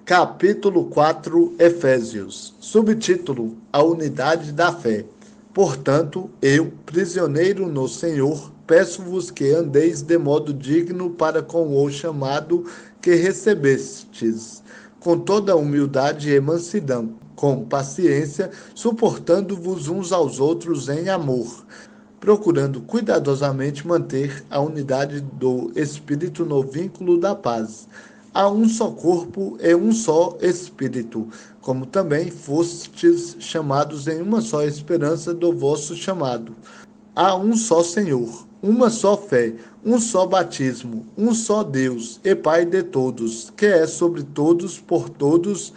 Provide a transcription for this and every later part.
Capítulo 4, Efésios. Subtítulo: A unidade da fé. Portanto, eu, prisioneiro no Senhor, peço-vos que andeis de modo digno para com o chamado que recebestes, com toda humildade e mansidão, com paciência, suportando-vos uns aos outros em amor, procurando cuidadosamente manter a unidade do Espírito no vínculo da paz. Há um só corpo e um só Espírito, como também fostes chamados em uma só esperança do vosso chamado. Há um só Senhor, uma só fé, um só batismo, um só Deus e Pai de todos, que é sobre todos, por todos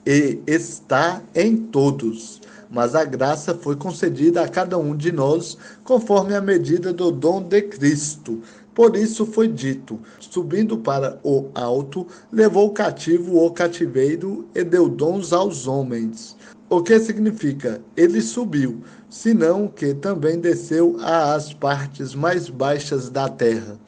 e está em todos. Mas a graça foi concedida a cada um de nós conforme a medida do dom de Cristo. Por isso foi dito: subindo para o alto, levou cativo o cativeiro e deu dons aos homens. O que significa? Ele subiu, senão que também desceu às partes mais baixas da terra.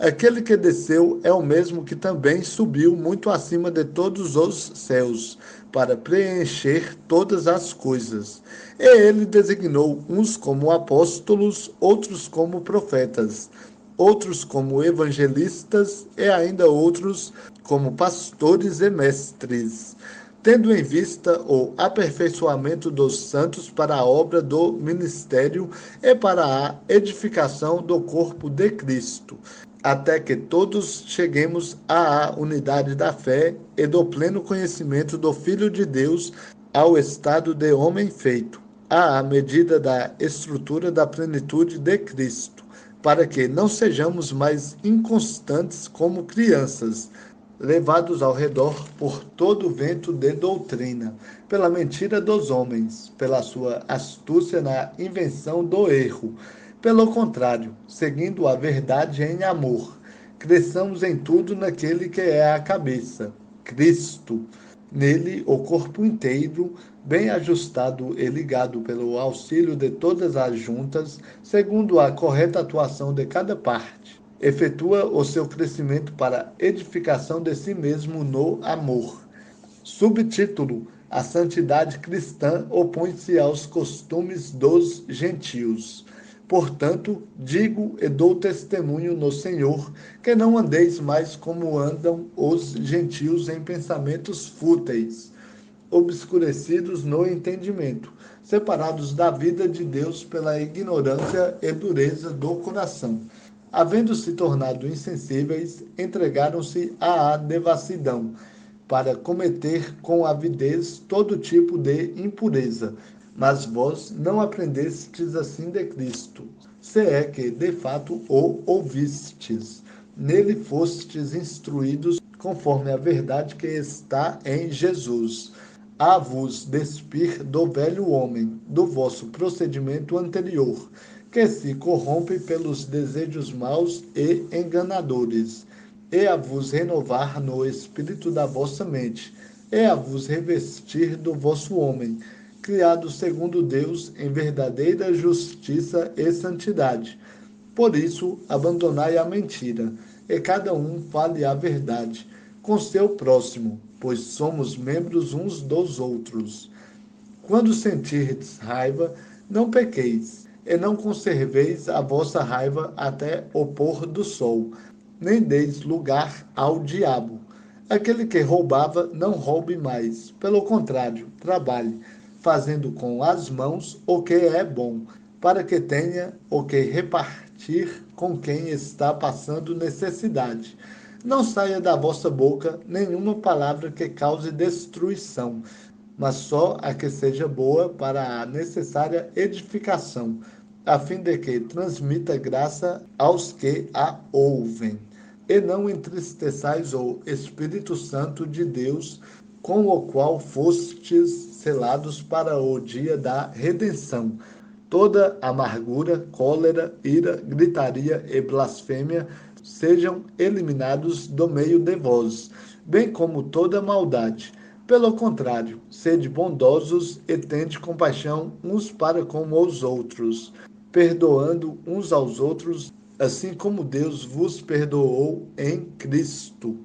Aquele que desceu é o mesmo que também subiu muito acima de todos os céus, para preencher todas as coisas. E ele designou uns como apóstolos, outros como profetas, outros como evangelistas e ainda outros como pastores e mestres, tendo em vista o aperfeiçoamento dos santos para a obra do ministério e para a edificação do corpo de Cristo, até que todos cheguemos à unidade da fé e do pleno conhecimento do Filho de Deus, ao estado de homem feito, à medida da estrutura da plenitude de Cristo, para que não sejamos mais inconstantes como crianças, levados ao redor por todo o vento de doutrina, pela mentira dos homens, pela sua astúcia na invenção do erro. Pelo contrário, seguindo a verdade em amor, cresçamos em tudo naquele que é a cabeça, Cristo. Nele, o corpo inteiro, bem ajustado e ligado pelo auxílio de todas as juntas, segundo a correta atuação de cada parte, efetua o seu crescimento para edificação de si mesmo no amor. Subtítulo: A santidade cristã opõe-se aos costumes dos gentios. Portanto, digo e dou testemunho no Senhor, que não andeis mais como andam os gentios em pensamentos fúteis, obscurecidos no entendimento, separados da vida de Deus pela ignorância e dureza do coração. Havendo se tornado insensíveis, entregaram-se à devassidão, para cometer com avidez todo tipo de impureza. Mas vós não aprendestes assim de Cristo, se é que de fato o ouvistes. Nele fostes instruídos conforme a verdade que está em Jesus, a vos despir do velho homem, do vosso procedimento anterior, que se corrompe pelos desejos maus e enganadores, e a vos renovar no espírito da vossa mente, e a vos revestir do vosso homem, criado segundo Deus em verdadeira justiça e santidade. Por isso, abandonai a mentira, e cada um fale a verdade com seu próximo, pois somos membros uns dos outros. Quando sentirdes raiva, não pequeis, e não conserveis a vossa raiva até o pôr do sol, nem deis lugar ao diabo. Aquele que roubava, não roube mais. Pelo contrário, trabalhe, fazendo com as mãos o que é bom, para que tenha o que repartir com quem está passando necessidade. Não saia da vossa boca nenhuma palavra que cause destruição, mas só a que seja boa para a necessária edificação, a fim de que transmita graça aos que a ouvem. E não entristeçais o Espírito Santo de Deus, com o qual fostes selados para o dia da redenção. Toda amargura, cólera, ira, gritaria e blasfêmia sejam eliminados do meio de vós, bem como toda maldade. Pelo contrário, sede bondosos e tende compaixão uns para com os outros, perdoando uns aos outros, assim como Deus vos perdoou em Cristo.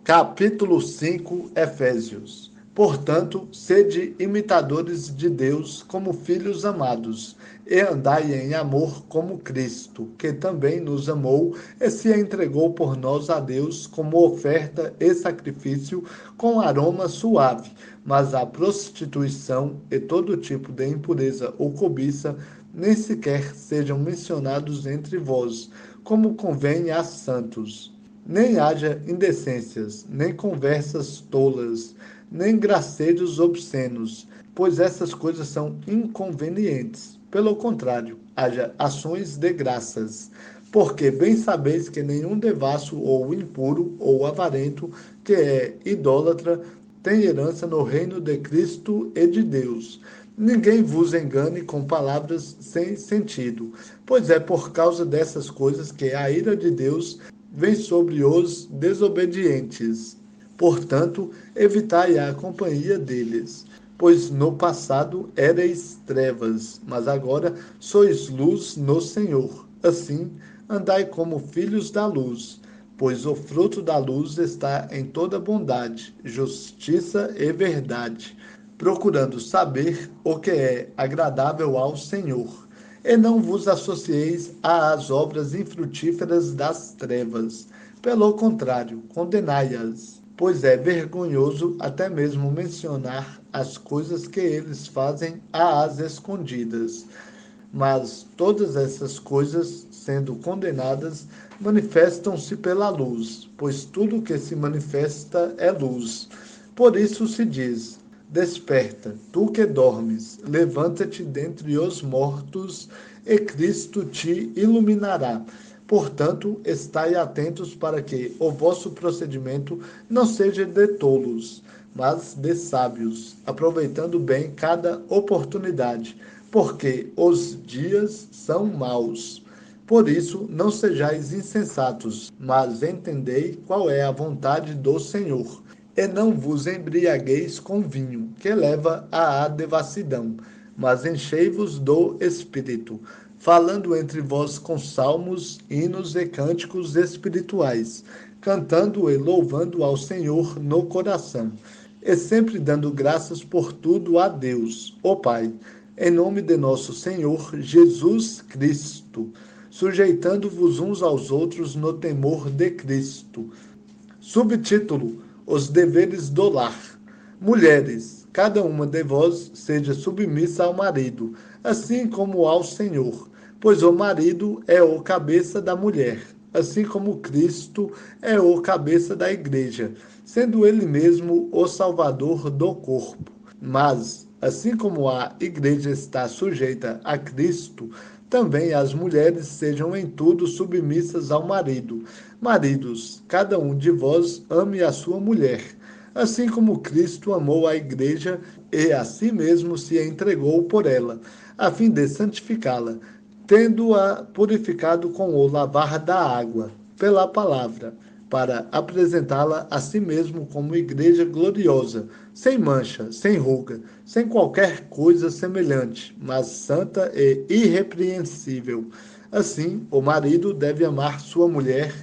Capítulo 5, Efésios. Portanto, sede imitadores de Deus como filhos amados, e andai em amor como Cristo, que também nos amou e se entregou por nós a Deus como oferta e sacrifício com aroma suave. Mas a prostituição e todo tipo de impureza ou cobiça nem sequer sejam mencionados entre vós, como convém a santos. Nem haja indecências, nem conversas tolas, nem gracejos obscenos, pois essas coisas são inconvenientes. Pelo contrário, haja ações de graças, porque bem sabeis que nenhum devasso ou impuro ou avarento, que é idólatra, tem herança no reino de Cristo e de Deus. Ninguém vos engane com palavras sem sentido, pois é por causa dessas coisas que a ira de Deus vem sobre os desobedientes. Portanto, evitai a companhia deles, pois no passado erais trevas, mas agora sois luz no Senhor. Assim, andai como filhos da luz, pois o fruto da luz está em toda bondade, justiça e verdade, procurando saber o que é agradável ao Senhor. E não vos associeis às obras infrutíferas das trevas. Pelo contrário, condenai-as, pois é vergonhoso até mesmo mencionar as coisas que eles fazem às escondidas. Mas todas essas coisas, sendo condenadas, manifestam-se pela luz, pois tudo que se manifesta é luz. Por isso se diz: desperta, tu que dormes, levanta-te dentre os mortos, e Cristo te iluminará. Portanto, estai atentos para que o vosso procedimento não seja de tolos, mas de sábios, aproveitando bem cada oportunidade, porque os dias são maus. Por isso, não sejais insensatos, mas entendei qual é a vontade do Senhor. E não vos embriagueis com vinho, que leva à devassidão, mas enchei-vos do Espírito, falando entre vós com salmos, hinos e cânticos espirituais, cantando e louvando ao Senhor no coração, e sempre dando graças por tudo a Deus, o Pai, em nome de nosso Senhor Jesus Cristo, sujeitando-vos uns aos outros no temor de Cristo. Subtítulo: Os deveres do lar. Mulheres, cada uma de vós seja submissa ao marido, assim como ao Senhor, pois o marido é o cabeça da mulher, assim como Cristo é o cabeça da igreja, sendo ele mesmo o salvador do corpo. Mas, assim como a igreja está sujeita a Cristo, também as mulheres sejam em tudo submissas ao marido. Maridos, cada um de vós ame a sua mulher, assim como Cristo amou a igreja e a si mesmo se entregou por ela, a fim de santificá-la, tendo-a purificado com o lavar da água, pela palavra, para apresentá-la a si mesmo como igreja gloriosa, sem mancha, sem ruga, sem qualquer coisa semelhante, mas santa e irrepreensível. Assim, o marido deve amar sua mulher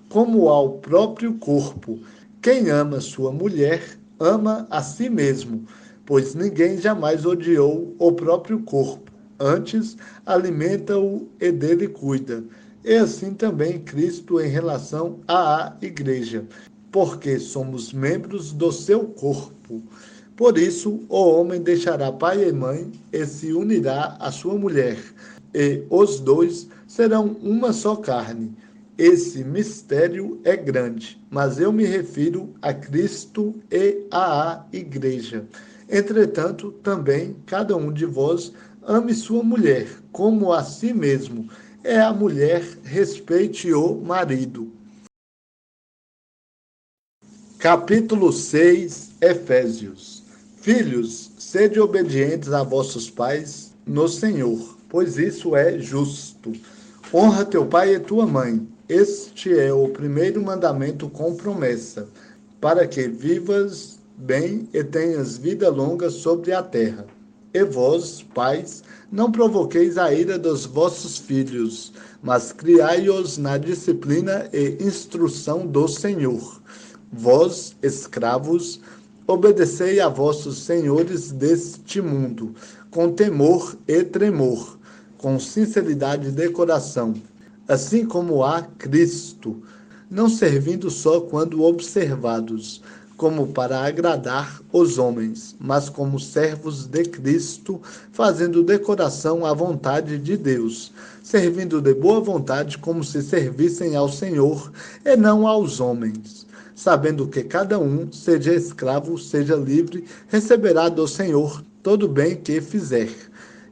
como ao próprio corpo. Quem ama sua mulher, ama a si mesmo, pois ninguém jamais odiou o próprio corpo. Antes, alimenta-o e dele cuida. E assim também Cristo em relação à igreja, porque somos membros do seu corpo. Por isso, o homem deixará pai e mãe e se unirá à sua mulher, e os dois serão uma só carne. Esse mistério é grande, mas eu me refiro a Cristo e à igreja. Entretanto, também cada um de vós ame sua mulher como a si mesmo. É a mulher, respeite o marido. Capítulo 6, Efésios. Filhos, sede obedientes a vossos pais no Senhor, pois isso é justo. Honra teu pai e tua mãe. Este é o primeiro mandamento com promessa, para que vivas bem e tenhas vida longa sobre a terra. E vós, pais, não provoqueis a ira dos vossos filhos, mas criai-os na disciplina e instrução do Senhor. Vós, escravos, obedecei a vossos senhores deste mundo, com temor e tremor, com sinceridade de coração, assim como a Cristo, não servindo só quando observados, como para agradar os homens, mas como servos de Cristo, fazendo de coração a vontade de Deus, servindo de boa vontade como se servissem ao Senhor e não aos homens, sabendo que cada um, seja escravo, seja livre, receberá do Senhor todo o bem que fizer.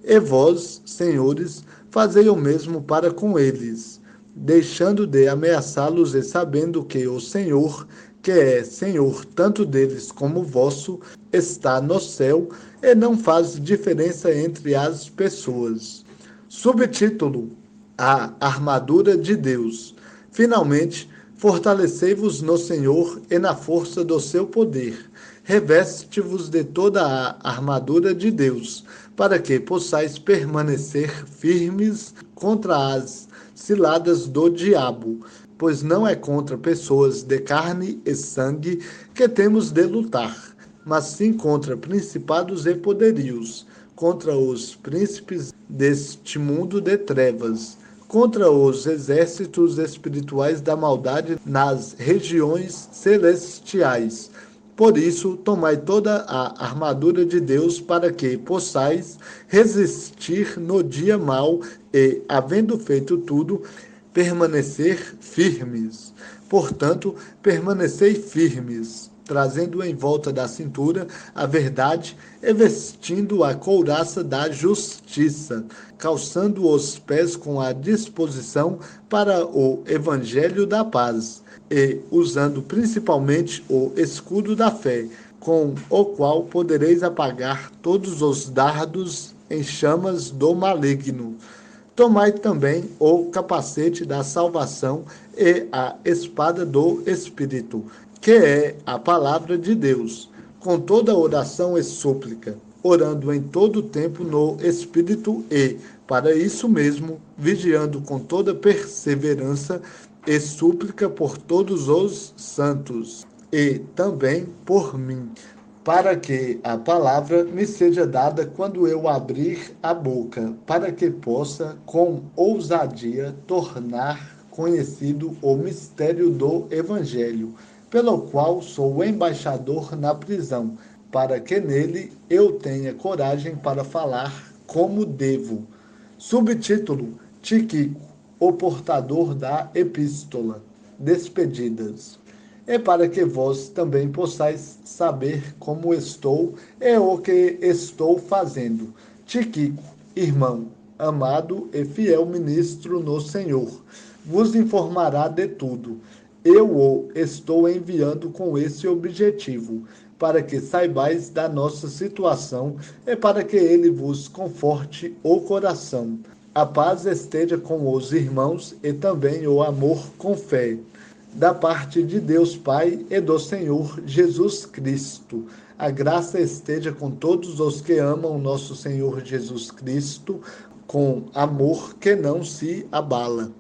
E vós, senhores, fazei o mesmo para com eles, deixando de ameaçá-los e sabendo que o Senhor, que é Senhor tanto deles como vosso, está no céu e não faz diferença entre as pessoas. Subtítulo: A armadura de Deus. Finalmente, fortalecei-vos no Senhor e na força do seu poder. Reveste-vos de toda a armadura de Deus, para que possais permanecer firmes contra as ciladas do diabo, pois não é contra pessoas de carne e sangue que temos de lutar, mas sim contra principados e poderios, contra os príncipes deste mundo de trevas, contra os exércitos espirituais da maldade nas regiões celestiais. Por isso, tomai toda a armadura de Deus para que possais resistir no dia mau e, havendo feito tudo, permanecer firmes. Portanto, permanecei firmes, trazendo em volta da cintura a verdade e vestindo a couraça da justiça, calçando os pés com a disposição para o evangelho da paz e usando principalmente o escudo da fé, com o qual podereis apagar todos os dardos em chamas do maligno. Tomai também o capacete da salvação e a espada do Espírito, que é a palavra de Deus, com toda oração e súplica, orando em todo o tempo no Espírito e, para isso mesmo, vigiando com toda perseverança e súplica por todos os santos, e também por mim, para que a palavra me seja dada quando eu abrir a boca, para que possa, com ousadia, tornar conhecido o mistério do Evangelho, pelo qual sou embaixador na prisão, para que nele eu tenha coragem para falar como devo. Subtítulo: Tíquico, o portador da epístola. Despedidas. E para que vós também possais saber como estou e o que estou fazendo. Tíquico, irmão, amado e fiel ministro no Senhor, vos informará de tudo. Eu o estou enviando com esse objetivo, para que saibais da nossa situação e para que ele vos conforte o coração. A paz esteja com os irmãos e também o amor com fé, da parte de Deus Pai e do Senhor Jesus Cristo. A graça esteja com todos os que amam nosso Senhor Jesus Cristo, com amor que não se abala.